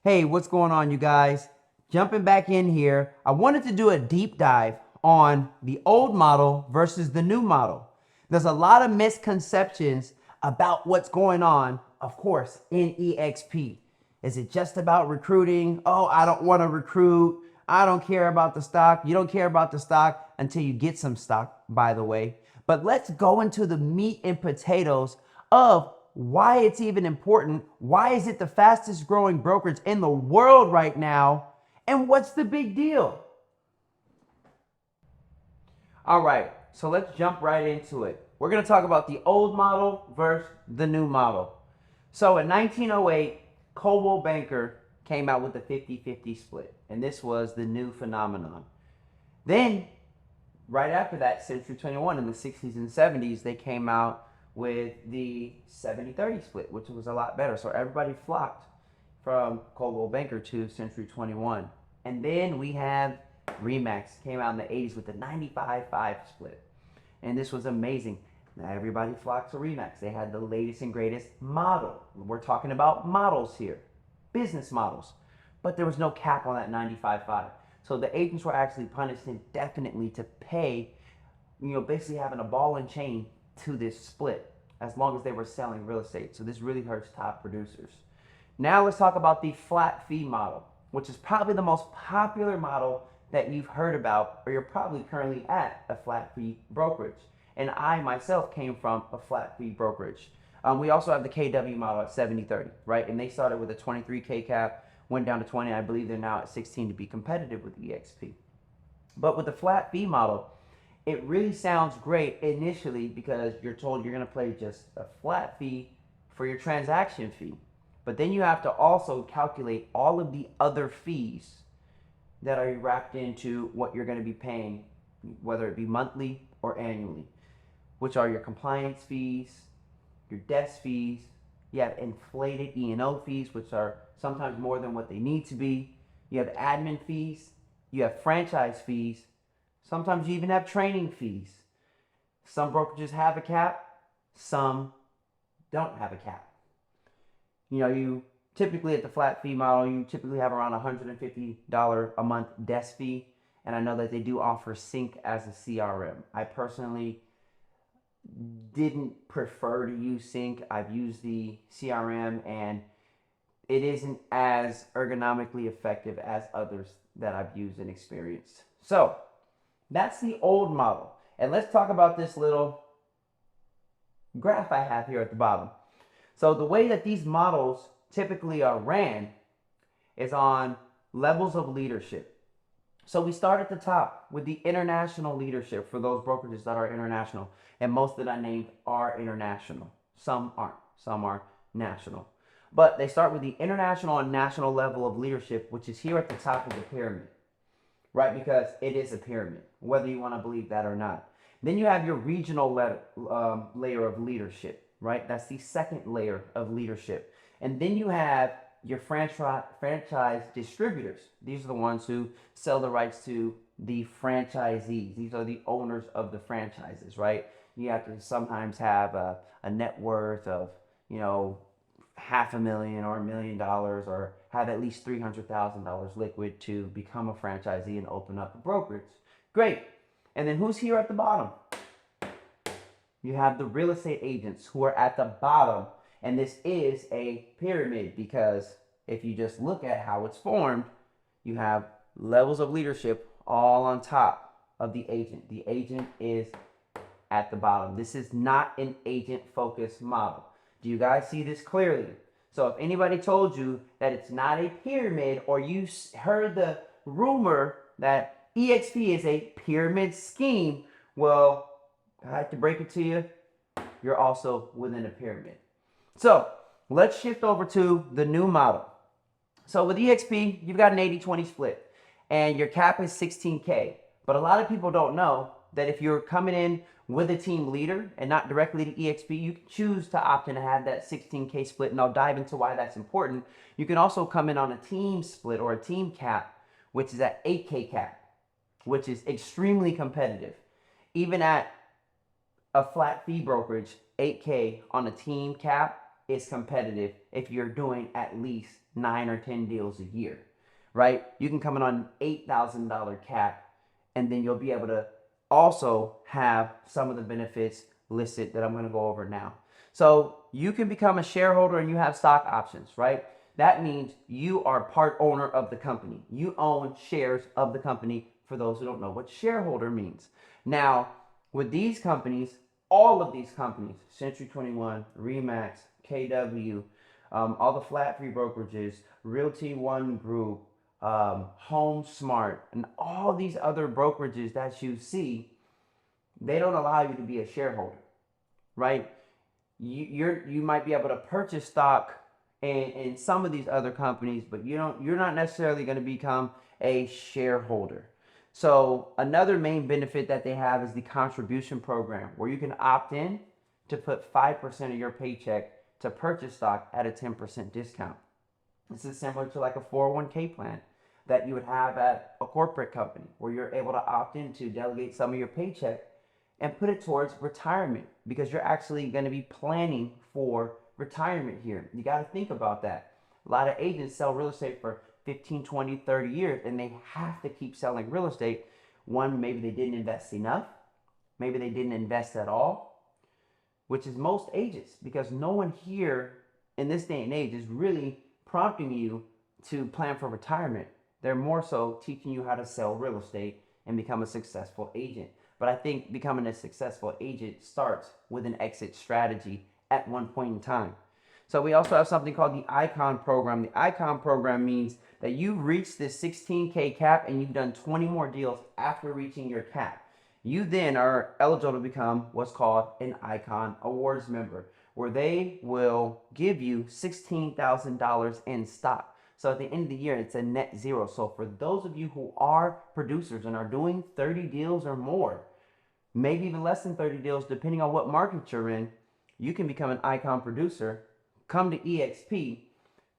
Hey, what's going on, you guys? Jumping back in here, I wanted to do a deep dive on the old model versus the new model. There's a lot of misconceptions about what's going on, of course, in eXp. Is it just about recruiting? Oh, I don't want to recruit. I don't care about the stock. You don't care about the stock until you get some stock, by the way. But let's go into the meat and potatoes of why it's even important. Why is it the fastest growing brokerage in the world right now? And what's the big deal? All right, so let's jump right into it. We're going to talk about the old model versus the new model. So in 1908, Coldwell Banker came out with the 50-50 split, and this was the new phenomenon. Then, right after that, Century 21 in the 60s and 70s, they came out with the 70-30 split, which was a lot better. So everybody flocked from Coldwell Banker to Century 21. And then we have Remax came out in the 80s with the 95-5 split. And this was amazing. Now everybody flocked to Remax. They had the latest and greatest model. We're talking about models here, business models. But there was no cap on that 95-5. So the agents were actually punished indefinitely to pay, basically having a ball and chain to this split as long as they were selling real estate. So this really hurts top producers. Now let's talk about the flat fee model, which is probably the most popular model that you've heard about, or you're probably currently at a flat fee brokerage. And I myself came from a flat fee brokerage. We also have the KW model at 70-30, right? And they started with a 23K cap, went down to 20. I believe they're now at 16 to be competitive with eXp. But with the flat fee model, it really sounds great initially because you're told you're going to pay just a flat fee for your transaction fee. But then you have to also calculate all of the other fees that are wrapped into what you're going to be paying, whether it be monthly or annually, which are your compliance fees, your desk fees. You have inflated E&O fees, which are sometimes more than what they need to be. You have admin fees. You have franchise fees. Sometimes you even have training fees. Some brokerages have a cap. Some don't have a cap. You typically at the flat fee model, you typically have around $150 a month desk fee. And I know that they do offer Sync as a CRM. I personally didn't prefer to use Sync. I've used the CRM and it isn't as ergonomically effective as others that I've used and experienced. So that's the old model. And let's talk about this little graph I have here at the bottom. So the way that these models typically are ran is on levels of leadership. So we start at the top with the international leadership for those brokerages that are international. And most that I named are international. Some aren't. Some are national. But they start with the international and national level of leadership, which is here at the top of the pyramid. Right? Because it is a pyramid, whether you want to believe that or not. Then you have your regional layer of leadership. Right? That's the second layer of leadership. And then you have your franchise distributors. These are the ones who sell the rights to the franchisees. These are the owners of the franchises, right? You have to sometimes have a net worth of, $500,000 or $1 million, or have at least $300,000 liquid to become a franchisee and open up a brokerage. Great. And then who's here at the bottom? You have the real estate agents who are at the bottom. And this is a pyramid because if you just look at how it's formed, you have levels of leadership all on top of the agent. The agent is at the bottom. This is not an agent-focused model. Do you guys see this clearly? So if anybody told you that it's not a pyramid, or you heard the rumor that eXp is a pyramid scheme, well, I have to break it to you, you're also within a pyramid. So let's shift over to the new model. So with eXp, you've got an 80-20 split and your cap is 16K. But a lot of people don't know that if you're coming in with a team leader and not directly to eXp, you can choose to opt in to have that 16K split, and I'll dive into why that's important. You can also come in on a team split or a team cap, which is at 8K cap, which is extremely competitive. Even at a flat fee brokerage, 8K on a team cap is competitive if you're doing at least 9 or 10 deals a year, right? You can come in on an $8,000 cap, and then you'll be able to also have some of the benefits listed that I'm going to go over now. So you can become a shareholder and you have stock options, right? That means you are part owner of the company. You own shares of the company, for those who don't know what shareholder means. Now, with these companies, all of these companies, Century 21, Remax, KW, all the flat fee brokerages, Realty One Group, Home Smart, and all these other brokerages that you see, they don't allow you to be a shareholder, right? You might be able to purchase stock in some of these other companies, but you're not necessarily going to become a shareholder. So another main benefit that they have is the contribution program, where you can opt in to put 5% of your paycheck to purchase stock at a 10% discount. This is similar to like a 401k plan that you would have at a corporate company, where you're able to opt in to delegate some of your paycheck and put it towards retirement, because you're actually going to be planning for retirement here. You got to think about that. A lot of agents sell real estate for 15, 20, 30 years, and they have to keep selling real estate. One, maybe they didn't invest enough. Maybe they didn't invest at all, which is most agents, because no one here in this day and age is really prompting you to plan for retirement. They're more so teaching you how to sell real estate and become a successful agent. But I think becoming a successful agent starts with an exit strategy at one point in time. So we also have something called the Icon program. The Icon program means that you've reached this 16K cap and you've done 20 more deals after reaching your cap. You then are eligible to become what's called an Icon Awards member, where they will give you $16,000 in stock. So at the end of the year, it's a net zero. So for those of you who are producers and are doing 30 deals or more, maybe even less than 30 deals, depending on what market you're in, you can become an Icon producer, come to eXp,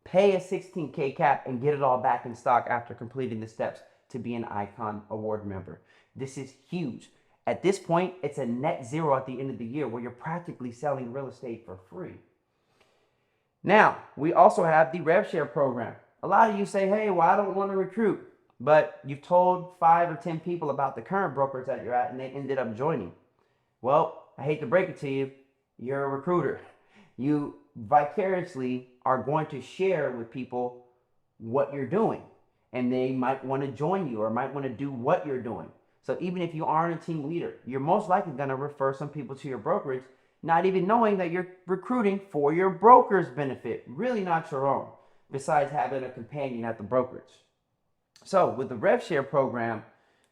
pay a 16K cap, and get it all back in stock after completing the steps to be an Icon Award member. This is huge. At this point, it's a net zero at the end of the year, where you're practically selling real estate for free. Now, we also have the Rev Share program. A lot of you say, hey, well, I don't want to recruit, but you've told 5 or 10 people about the current brokers that you're at, and they ended up joining. Well, I hate to break it to you, you're a recruiter. You vicariously are going to share with people what you're doing, and they might want to join you or might want to do what you're doing. So even if you aren't a team leader, you're most likely going to refer some people to your brokerage, not even knowing that you're recruiting for your broker's benefit, really not your own, besides having a companion at the brokerage. So with the Rev Share program,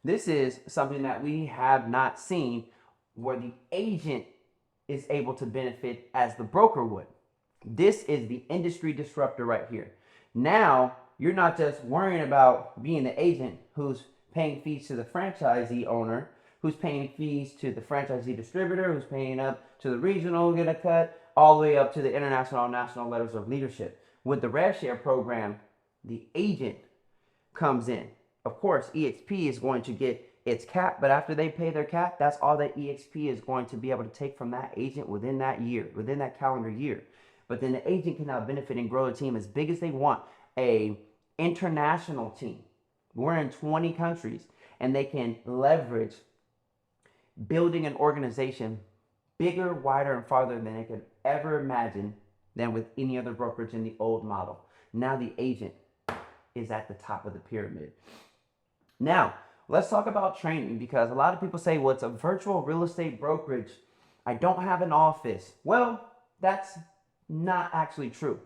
this is something that we have not seen, where the agent is able to benefit as the broker would. This is the industry disruptor right here. Now, you're not just worrying about being the agent who's paying fees to the franchisee owner, who's paying fees to the franchisee distributor, who's paying up to the regional, get a cut, all the way up to the international and national letters of leadership. With the Rev Share program, the agent comes in. Of course, eXp is going to get its cap, but after they pay their cap, that's all that eXp is going to be able to take from that agent within that year, within that calendar year. But then the agent can now benefit and grow a team as big as they want, a international team. We're in 20 countries, and they can leverage building an organization bigger, wider, and farther than they could ever imagine than with any other brokerage in the old model. Now the agent is at the top of the pyramid. Now, let's talk about training, because a lot of people say, well, it's a virtual real estate brokerage. I don't have an office. Well, that's not actually true.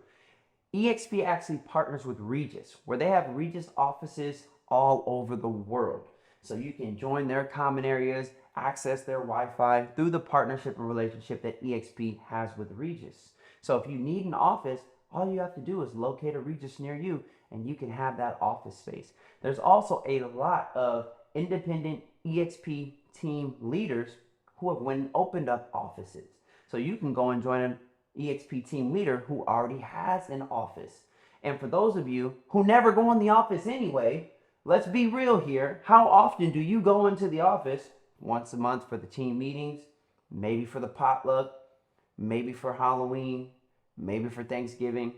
eXp actually partners with Regus, where they have Regus offices all over the world. So you can join their common areas, access their Wi-Fi through the partnership and relationship that eXp has with Regus. So if you need an office, all you have to do is locate a Regus near you, and you can have that office space. There's also a lot of independent eXp team leaders who have went and opened up offices. So you can go and join an eXp team leader who already has an office. And for those of you who never go in the office anyway, let's be real here. How often do you go into the office? Once a month for the team meetings, maybe for the potluck, maybe for Halloween, maybe for Thanksgiving,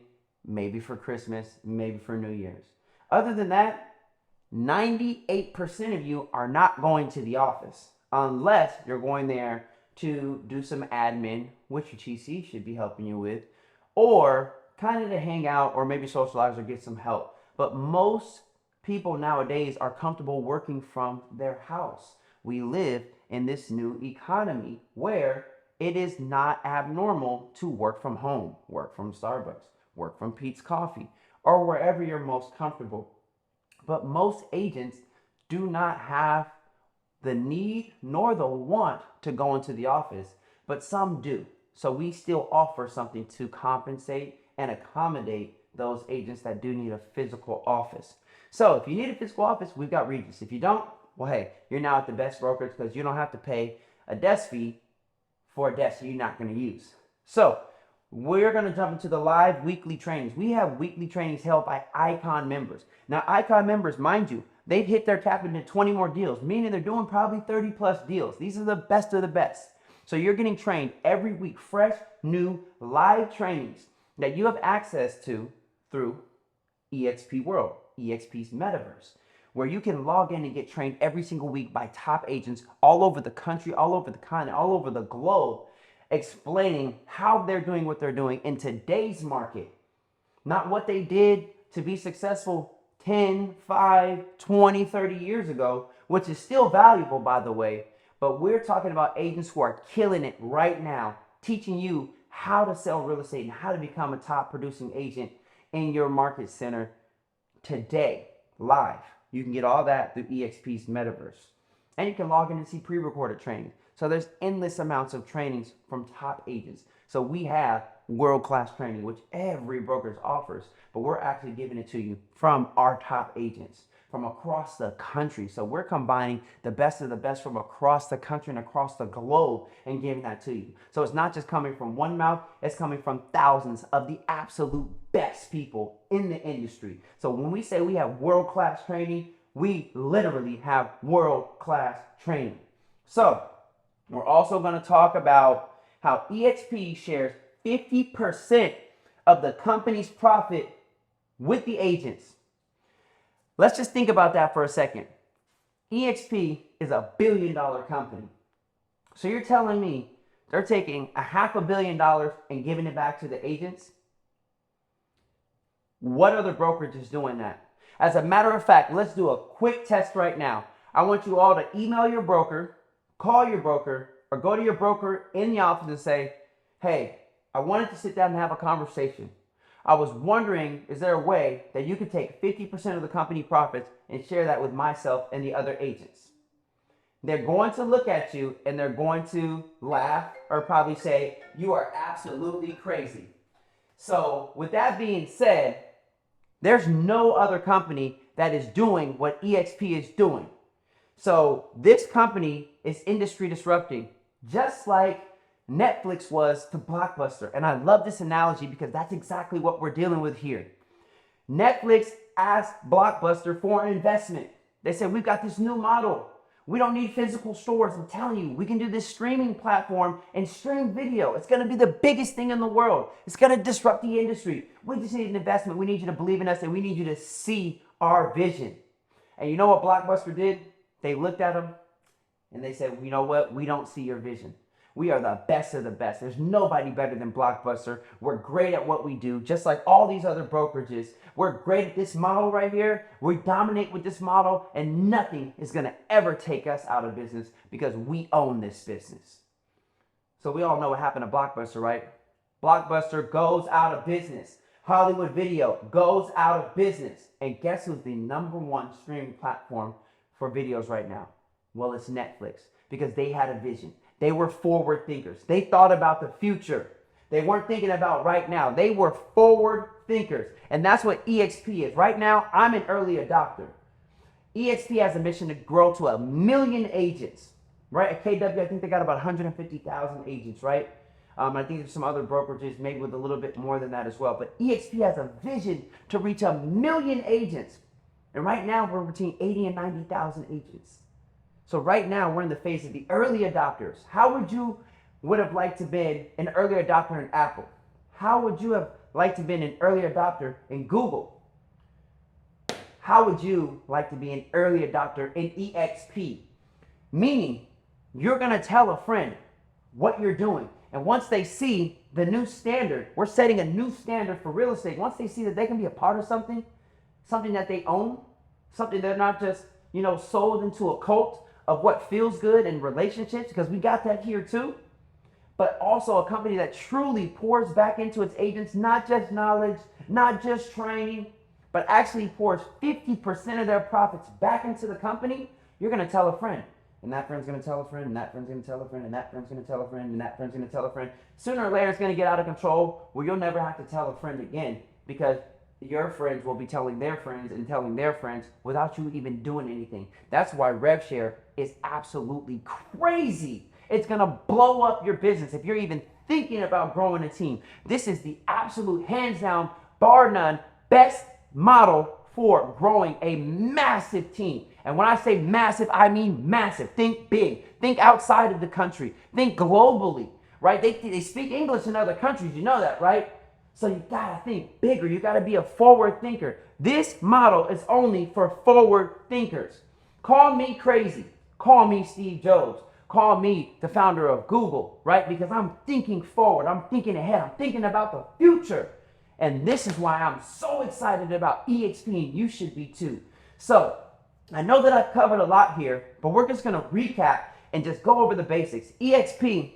maybe for Christmas, maybe for New Year's. Other than that, 98% of you are not going to the office unless you're going there to do some admin, which your TC should be helping you with, or kind of to hang out or maybe socialize or get some help. But most people nowadays are comfortable working from their house. We live in this new economy where it is not abnormal to work from home, work from Starbucks, work from Pete's Coffee, or wherever you're most comfortable. But most agents do not have the need nor the want to go into the office, but some do. So we still offer something to compensate and accommodate those agents that do need a physical office. So if you need a physical office, we've got Regis. If you don't, well, hey, you're now at the best brokerage because you don't have to pay a desk fee for a desk you're not going to use. So we're going to jump into the live weekly trainings. We have weekly trainings held by Icon members. Now, Icon members, mind you, they've hit their cap into 20 more deals, meaning they're doing probably 30 plus deals. These are the best of the best. So you're getting trained every week, fresh, new, live trainings that you have access to through eXp World, eXp's metaverse, where you can log in and get trained every single week by top agents all over the country, all over the continent, all over the globe, explaining how they're doing what they're doing in today's market. Not what they did to be successful 10, 5, 20, 30 years ago, which is still valuable, by the way. But we're talking about agents who are killing it right now, teaching you how to sell real estate and how to become a top producing agent in your market center today, live. You can get all that through eXp's metaverse. And you can log in and see pre-recorded training. So there's endless amounts of trainings from top agents. So we have world-class training, which every brokerage offers, but we're actually giving it to you from our top agents from across the country. So we're combining the best of the best from across the country and across the globe and giving that to you. So it's not just coming from one mouth, it's coming from thousands of the absolute best people in the industry. So when we say we have world-class training, we literally have world-class training. So we're also going to talk about how eXp shares 50% of the company's profit with the agents. Let's just think about that for a second. eXp is a $1 billion company. So you're telling me they're taking $500 million and giving it back to the agents? What other brokerage is doing that? As a matter of fact, let's do a quick test right now. I want you all to email your broker, call your broker, or go to your broker in the office and say, hey, I wanted to sit down and have a conversation. I was wondering, is there a way that you could take 50% of the company profits and share that with myself and the other agents? They're going to look at you and they're going to laugh or probably say, you are absolutely crazy. So with that being said, there's no other company that is doing what eXp is doing. So this company is industry disrupting, just like Netflix was to Blockbuster. And I love this analogy because that's exactly what we're dealing with here. Netflix asked Blockbuster for an investment. They said, we've got this new model. We don't need physical stores. I'm telling you, we can do this streaming platform and stream video. It's going to be the biggest thing in the world. It's going to disrupt the industry. We just need an investment. We need you to believe in us and we need you to see our vision. And you know what Blockbuster did? They looked at them and they said, you know what? We don't see your vision. We are the best of the best. There's nobody better than Blockbuster. We're great at what we do, just like all these other brokerages. We're great at this model right here. We dominate with this model, and nothing is going to ever take us out of business because we own this business. So we all know what happened to Blockbuster, right? Blockbuster goes out of business. Hollywood Video goes out of business. And guess who's the #1 streaming platform for videos right now? Well, it's Netflix, because they had a vision. They were forward thinkers. They thought about the future. They weren't thinking about right now. They were forward thinkers. And that's what eXp is. Right now, I'm an early adopter. eXp has a mission to grow to 1 million agents, right? At KW, I think they got about 150,000 agents, right? I think there's some other brokerages, maybe with a little bit more than that as well. But eXp has a vision to reach 1 million agents. And right now, we're between 80 and 90,000 agents. So right now, we're in the phase of the early adopters. How would have liked to be an early adopter in Apple? How would you have liked to have been an early adopter in Google? How would you like to be an early adopter in eXp? Meaning, you're going to tell a friend what you're doing. And once they see the new standard, we're setting a new standard for real estate. Once they see that they can be a part of something, something that they own, something they're not just, sold into a cult of what feels good in relationships, because we got that here too, but also a company that truly pours back into its agents, not just knowledge, not just training, but actually pours 50% of their profits back into the company. You're going to tell a friend. And that friend's going to tell a friend, and that friend's going to tell a friend, and that friend's going to tell a friend, and that friend's going to tell a friend. Sooner or later, it's going to get out of control where you'll never have to tell a friend again, because your friends will be telling their friends and telling their friends without you even doing anything. That's why RevShare is absolutely crazy. It's going to blow up your business if you're even thinking about growing a team. This is the absolute, hands down, bar none, best model for growing a massive team. And when I say massive, I mean massive. Think big. Think outside of the country. Think globally, right? They speak English in other countries. You know that, right? So you got to think bigger. You got to be a forward thinker. This model is only for forward thinkers. Call me crazy. Call me Steve Jobs. Call me the founder of Google, right? Because I'm thinking forward. I'm thinking ahead. I'm thinking about the future. And this is why I'm so excited about eXp, and you should be too. So I know that I've covered a lot here, but we're just going to recap and just go over the basics. eXp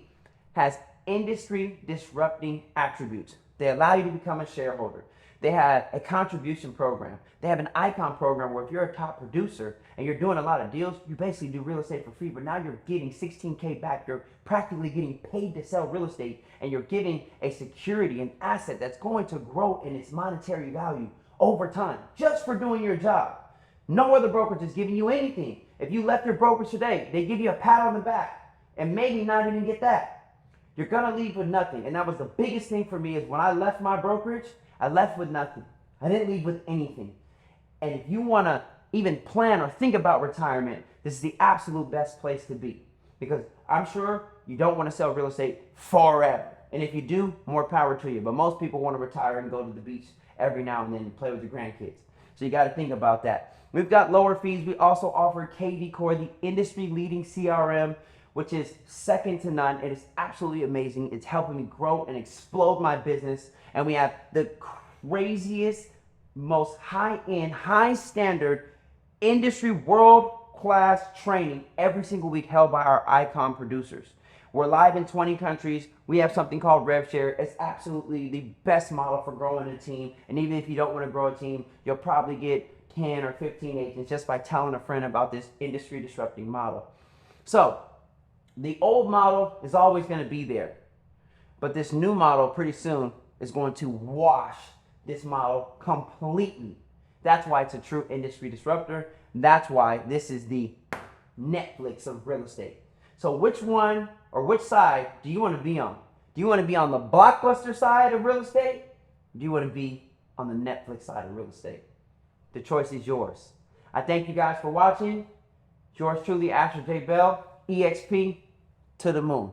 has industry disrupting attributes. They allow you to become a shareholder. They have a contribution program. They have an icon program where if you're a top producer and you're doing a lot of deals, you basically do real estate for free, but now you're getting 16K back. You're practically getting paid to sell real estate, and you're giving a security, an asset that's going to grow in its monetary value over time just for doing your job. No other brokerage is giving you anything. If you left your brokerage today, they give you a pat on the back and maybe not even get that. You're going to leave with nothing. And that was the biggest thing for me, is when I left my brokerage, I left with nothing. I didn't leave with anything. And if you want to even plan or think about retirement, this is the absolute best place to be, because I'm sure you don't want to sell real estate forever. And if you do, more power to you. But most people want to retire and go to the beach every now and then and play with your grandkids. So you got to think about that. We've got lower fees. We also offer KV Core, the industry leading CRM, which is second to none. It is absolutely amazing. It's helping me grow and explode my business. And we have the craziest, most high-end, high-standard industry world-class training every single week held by our icon producers. We're live in 20 countries. We have something called RevShare. It's absolutely the best model for growing a team. And even if you don't want to grow a team, you'll probably get 10 or 15 agents just by telling a friend about this industry disrupting model. So the old model is always going to be there, but this new model pretty soon is going to wash this model completely. That's why it's a true industry disruptor. That's why this is the Netflix of real estate. So which one or which side do you want to be on? Do you want to be on the blockbuster side of real estate? Or do you want to be on the Netflix side of real estate? The choice is yours. I thank you guys for watching. Yours truly, Asher J. Bell, eXp, to the moon.